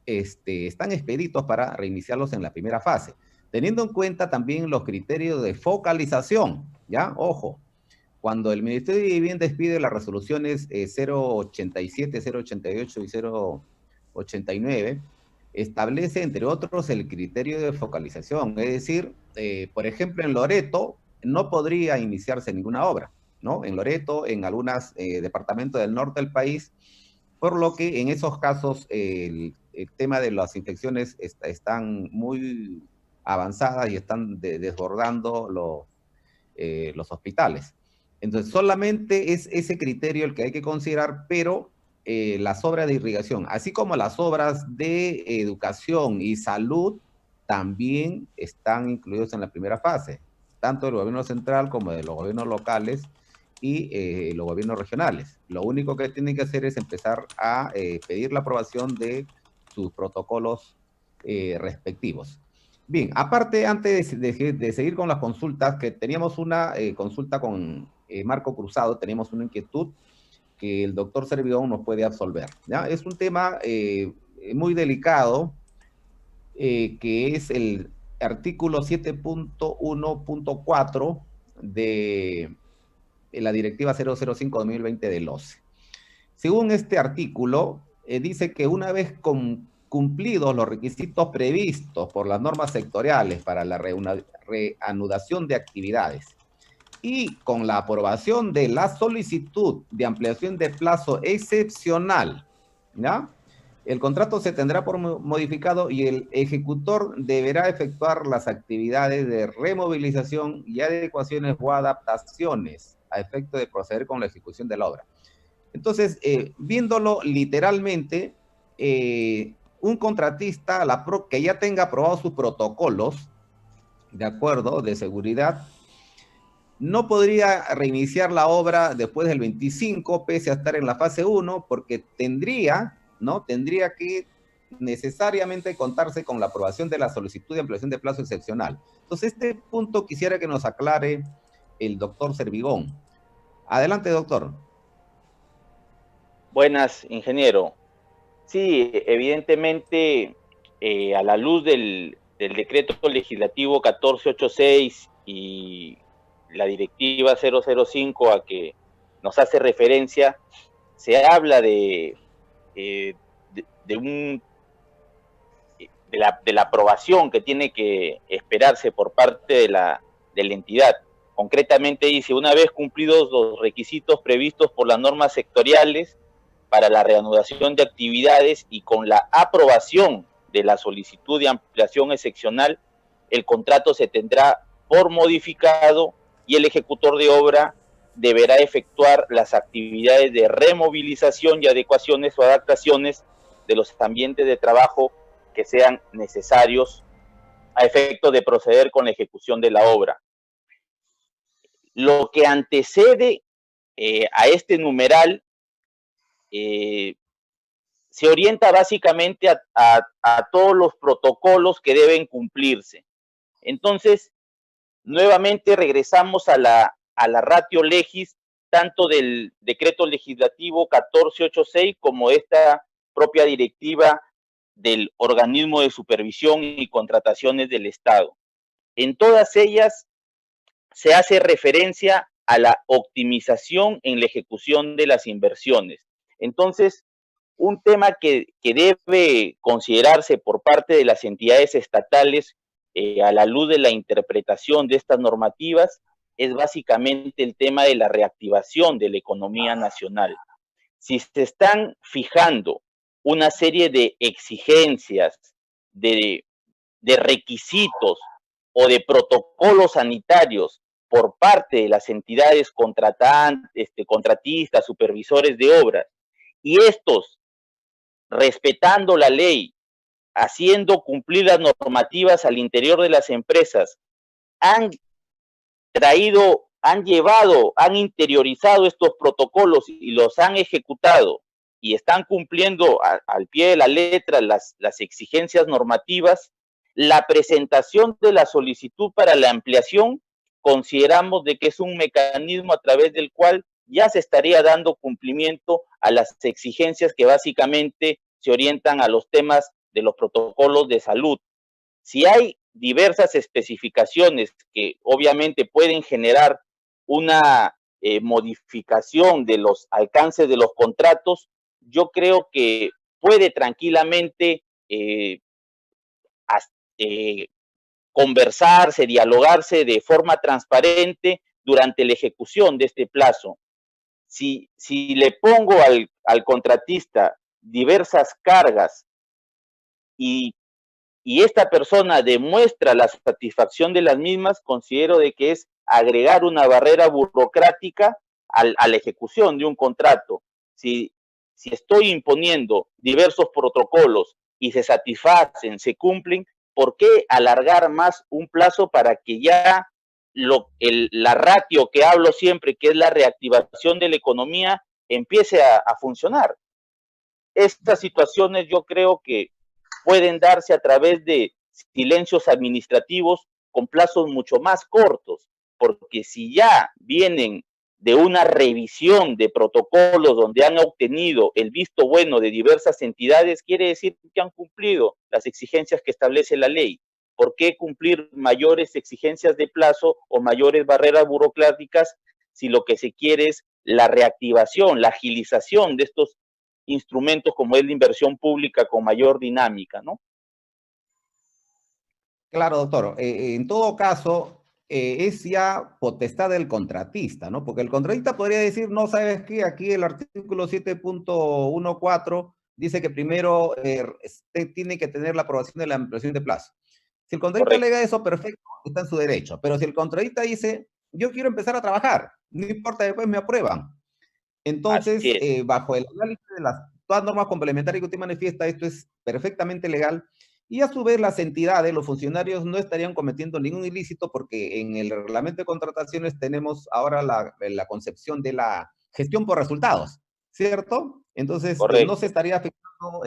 están expeditos para reiniciarlos en la primera fase, teniendo en cuenta también los criterios de focalización, ¿ya? Ojo, cuando el Ministerio de Vivienda expide las resoluciones 087, 088 y 089, establece, entre otros, el criterio de focalización. Es decir, por ejemplo, en Loreto no podría iniciarse ninguna obra, ¿no? En Loreto, en algunos departamentos del norte del país, por lo que en esos casos el tema de las infecciones están muy avanzadas y están desbordando los hospitales. Entonces, solamente es ese criterio el que hay que considerar, pero las obras de irrigación, así como las obras de educación y salud, también están incluidos en la primera fase, tanto del gobierno central como de los gobiernos locales y los gobiernos regionales. Lo único que tienen que hacer es empezar a pedir la aprobación de sus protocolos respectivos. Bien, aparte, antes de seguir con las consultas, que teníamos una consulta con Marco Cruzado, teníamos una inquietud que el doctor Servigón nos puede absolver, ¿ya? Es un tema muy delicado, que es el artículo 7.1.4 de la Directiva 005-2020 del OCE. Según este artículo, dice que una vez cumplidos los requisitos previstos por las normas sectoriales para la reanudación de actividades y con la aprobación de la solicitud de ampliación de plazo excepcional, ¿ya? El contrato se tendrá por modificado y el ejecutor deberá efectuar las actividades de removilización y adecuaciones o adaptaciones a efecto de proceder con la ejecución de la obra. Entonces, viéndolo literalmente, un contratista que ya tenga aprobados sus protocolos, de acuerdo, de seguridad, no podría reiniciar la obra después del 25, pese a estar en la fase 1, porque tendría que necesariamente contarse con la aprobación de la solicitud de ampliación de plazo excepcional. Entonces, este punto quisiera que nos aclare el doctor Servigón. Adelante, doctor. Buenas, ingeniero. Sí, evidentemente, a la luz del decreto legislativo 1486 y la directiva 005 a que nos hace referencia, se habla de la aprobación que tiene que esperarse por parte de la entidad. Concretamente dice, una vez cumplidos los requisitos previstos por las normas sectoriales para la reanudación de actividades y con la aprobación de la solicitud de ampliación excepcional, el contrato se tendrá por modificado y el ejecutor de obra deberá efectuar las actividades de removilización y adecuaciones o adaptaciones de los ambientes de trabajo que sean necesarios a efecto de proceder con la ejecución de la obra. Lo que antecede a este numeral se orienta básicamente a todos los protocolos que deben cumplirse. Entonces, nuevamente regresamos a la ratio legis, tanto del decreto legislativo 1486 como esta propia directiva del organismo de supervisión y contrataciones del Estado. En todas ellas se hace referencia a la optimización en la ejecución de las inversiones. Entonces, un tema que debe considerarse por parte de las entidades estatales a la luz de la interpretación de estas normativas es básicamente el tema de la reactivación de la economía nacional. Si se están fijando una serie de exigencias, de requisitos o de protocolos sanitarios por parte de las entidades contratistas, supervisores de obras, y estos, respetando la ley, haciendo cumplir las normativas al interior de las empresas, han interiorizado estos protocolos y los han ejecutado y están cumpliendo al pie de la letra las exigencias normativas, la presentación de la solicitud para la ampliación consideramos de que es un mecanismo a través del cual ya se estaría dando cumplimiento a las exigencias que básicamente se orientan a los temas de los protocolos de salud. Si hay diversas especificaciones que obviamente pueden generar una modificación de los alcances de los contratos, yo creo que puede tranquilamente conversarse, dialogarse de forma transparente durante la ejecución de este plazo. Si le pongo al contratista diversas cargas y esta persona demuestra la satisfacción de las mismas, considero de que es agregar una barrera burocrática a la ejecución de un contrato. Si estoy imponiendo diversos protocolos y se satisfacen, se cumplen, ¿por qué alargar más un plazo para que ya la ratio que hablo siempre, que es la reactivación de la economía, empiece a funcionar? Estas situaciones yo creo que pueden darse a través de silencios administrativos con plazos mucho más cortos, porque si ya vienen de una revisión de protocolos donde han obtenido el visto bueno de diversas entidades, quiere decir que han cumplido las exigencias que establece la ley. ¿Por qué cumplir mayores exigencias de plazo o mayores barreras burocráticas si lo que se quiere es la reactivación, la agilización de estos instrumentos como es la inversión pública con mayor dinámica, ¿no? Claro, doctor. En todo caso, es ya potestad del contratista, ¿no? Porque el contratista podría decir, no, ¿sabes qué? Aquí el artículo 7.14 dice que primero tiene que tener la aprobación de la ampliación de plazo. Si el contratista Correcto. alega eso, perfecto, está en su derecho. Pero si el contratista dice, yo quiero empezar a trabajar, no importa, después me aprueban. Así Entonces, es. bajo el análisis de las todas normas complementarias que usted manifiesta, esto es perfectamente legal. Y a su vez, las entidades, los funcionarios no estarían cometiendo ningún ilícito porque en el reglamento de contrataciones tenemos ahora la concepción de la gestión por resultados, ¿cierto? Entonces, no se Correcto. estaría afectando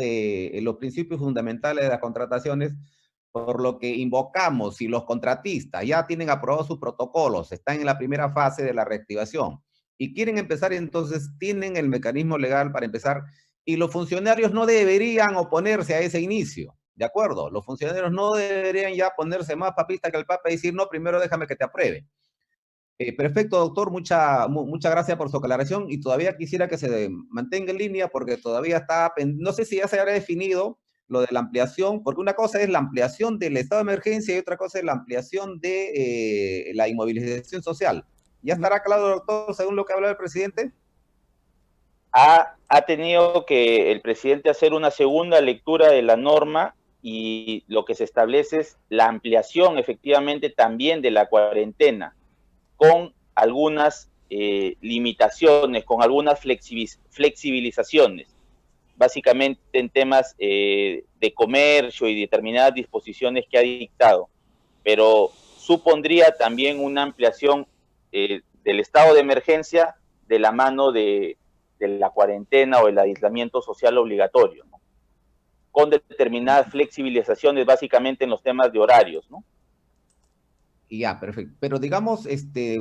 los principios fundamentales de las contrataciones, por lo que invocamos, si los contratistas ya tienen aprobados sus protocolos, están en la primera fase de la reactivación y quieren empezar, entonces tienen el mecanismo legal para empezar y los funcionarios no deberían oponerse a ese inicio. ¿De acuerdo? Los funcionarios no deberían ya ponerse más papista que el Papa y decir, no, primero déjame que te apruebe. Perfecto, doctor. Muchas gracias por su aclaración y todavía quisiera que se mantenga en línea porque todavía está, no sé si ya se habrá definido lo de la ampliación, porque una cosa es la ampliación del estado de emergencia y otra cosa es la ampliación de la inmovilización social. ¿Ya estará claro, doctor, según lo que habla el presidente? Ha tenido que el presidente hacer una segunda lectura de la norma y lo que se establece es la ampliación efectivamente también de la cuarentena con algunas limitaciones, con algunas flexibilizaciones, básicamente en temas de comercio y determinadas disposiciones que ha dictado, pero supondría también una ampliación del estado de emergencia de la mano de la cuarentena o el aislamiento social obligatorio, ¿no? Con determinadas flexibilizaciones básicamente en los temas de horarios, ¿no? Ya, perfecto. Pero digamos,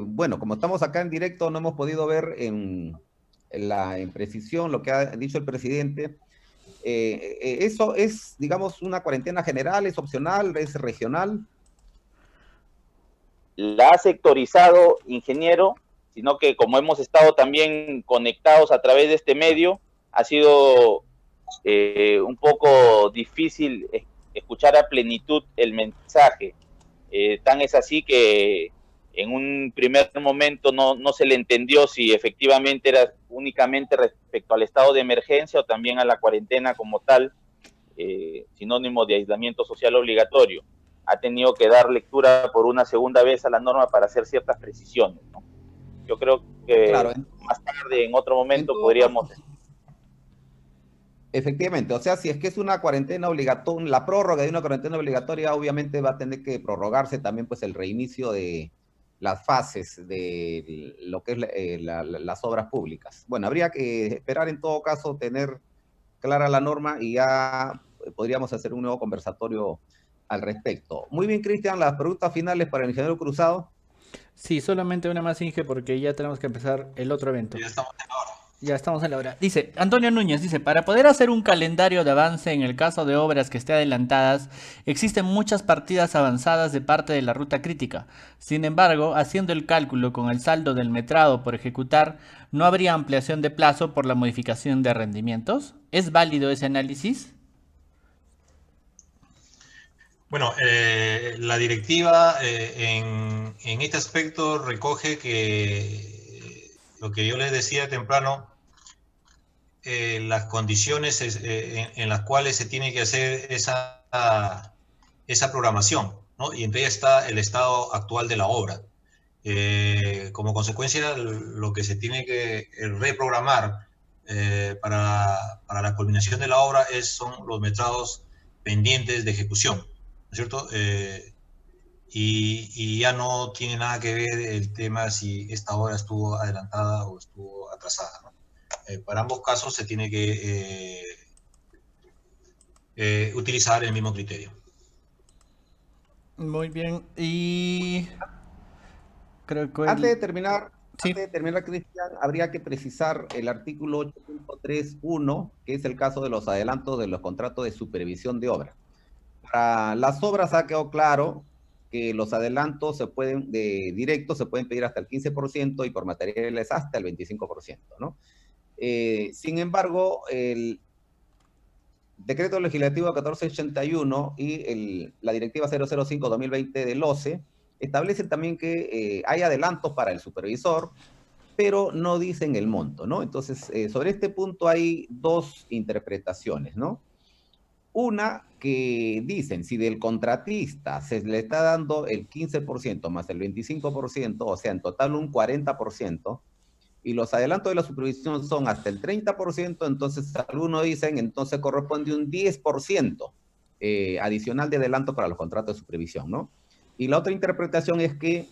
bueno, como estamos acá en directo, no hemos podido ver en precisión lo que ha dicho el presidente. ¿Eso es, digamos, una cuarentena general, es opcional, es regional? La ha sectorizado, ingeniero, sino que como hemos estado también conectados a través de este medio, ha sido un poco difícil escuchar a plenitud el mensaje. Tan es así que en un primer momento no se le entendió si efectivamente era únicamente respecto al estado de emergencia o también a la cuarentena como tal, sinónimo de aislamiento social obligatorio. Ha tenido que dar lectura por una segunda vez a la norma para hacer ciertas precisiones, ¿no? Yo creo que Claro, más tarde, en otro en momento, todo podríamos... caso, efectivamente, o sea, si es que es una cuarentena obligatoria, la prórroga de una cuarentena obligatoria, obviamente va a tener que prorrogarse también pues el reinicio de las fases de lo que es las obras públicas. Bueno, habría que esperar en todo caso tener clara la norma y ya podríamos hacer un nuevo conversatorio al respecto. Muy bien, Cristian, las preguntas finales para el ingeniero Cruzado. Sí, solamente una más, Inge, porque ya tenemos que empezar el otro evento. Ya estamos en la hora. Ya estamos en la hora. Dice, Antonio Núñez, dice, para poder hacer un calendario de avance en el caso de obras que esté adelantadas, existen muchas partidas avanzadas de parte de la ruta crítica. Sin embargo, haciendo el cálculo con el saldo del metrado por ejecutar, ¿no habría ampliación de plazo por la modificación de rendimientos? ¿Es válido ese análisis? Bueno, la directiva en este aspecto recoge que lo que yo les decía temprano, las condiciones en las cuales se tiene que hacer esa programación, ¿no? Y entre ellas está el estado actual de la obra. Como consecuencia, lo que se tiene que reprogramar para la culminación de la obra son los metrados pendientes de ejecución, ¿no es cierto? Y ya no tiene nada que ver el tema si esta obra estuvo adelantada o estuvo atrasada, ¿no? Para ambos casos se tiene que utilizar el mismo criterio. Muy bien. Y creo que Antes de terminar, sí. Cristian, habría que precisar el artículo 8.3.1, que es el caso de los adelantos de los contratos de supervisión de obra. Para las obras ha quedado claro que los adelantos directos se pueden pedir hasta el 15% y por materiales hasta el 25%, ¿no? Sin embargo, el decreto legislativo 1481 y la directiva 005-2020 del OCE establecen también que hay adelantos para el supervisor, pero no dicen el monto, ¿no? Entonces, sobre este punto hay dos interpretaciones, ¿no? Una que dicen, si del contratista se le está dando el 15% más el 25%, o sea, en total un 40%, y los adelantos de la supervisión son hasta el 30%, entonces algunos dicen, entonces corresponde un 10% adicional de adelanto para los contratos de supervisión, ¿no? Y la otra interpretación es que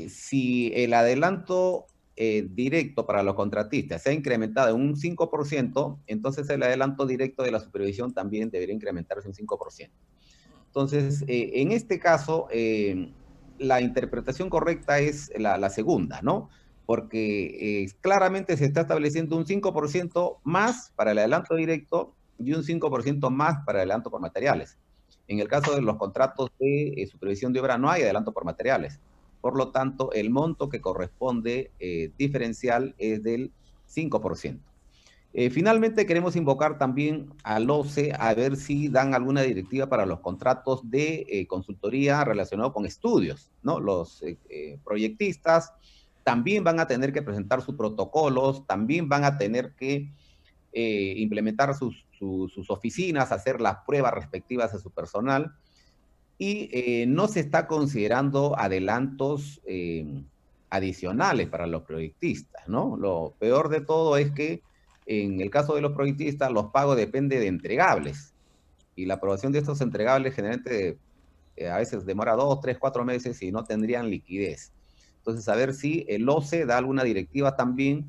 si el adelanto directo para los contratistas se ha incrementado en un 5%, entonces el adelanto directo de la supervisión también debería incrementarse un 5%. Entonces, en este caso, la interpretación correcta es la segunda, ¿no? Porque claramente se está estableciendo un 5% más para el adelanto directo y un 5% más para el adelanto por materiales. En el caso de los contratos de supervisión de obra no hay adelanto por materiales. Por lo tanto, el monto que corresponde diferencial es del 5%. Finalmente, queremos invocar también al OCE a ver si dan alguna directiva para los contratos de consultoría relacionados con estudios, ¿no? Los proyectistas también van a tener que presentar sus protocolos, también van a tener que implementar sus oficinas, hacer las pruebas respectivas a su personal, y no se está considerando adelantos adicionales para los proyectistas, ¿no? Lo peor de todo es que en el caso de los proyectistas, los pagos dependen de entregables, y la aprobación de estos entregables generalmente a veces demora 2, 3, 4 meses y no tendrían liquidez. Entonces, a ver si el OCE da alguna directiva también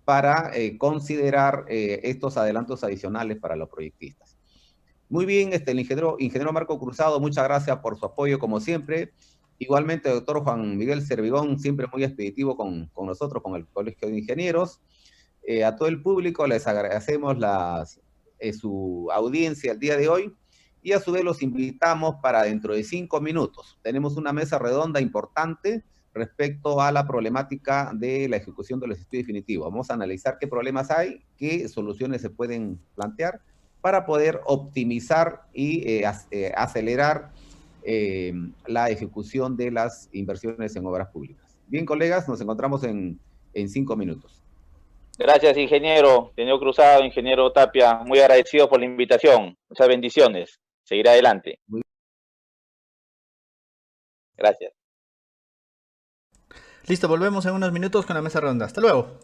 para considerar estos adelantos adicionales para los proyectistas. Muy bien, el ingeniero Marco Cruzado, muchas gracias por su apoyo, como siempre. Igualmente, doctor Juan Miguel Servigón, siempre muy expeditivo con nosotros, con el Colegio de Ingenieros. A todo el público les agradecemos su audiencia el día de hoy, y a su vez los invitamos para dentro de 5 minutos. Tenemos una mesa redonda importante respecto a la problemática de la ejecución de los estudios definitivos. Vamos a analizar qué problemas hay, qué soluciones se pueden plantear para poder optimizar y acelerar la ejecución de las inversiones en obras públicas. Bien, colegas, nos encontramos en 5 minutos. Gracias, ingeniero Cruzado, ingeniero Tapia, muy agradecido por la invitación. Muchas bendiciones. Seguirá adelante. Gracias. Listo, volvemos en unos minutos con la mesa redonda. Hasta luego.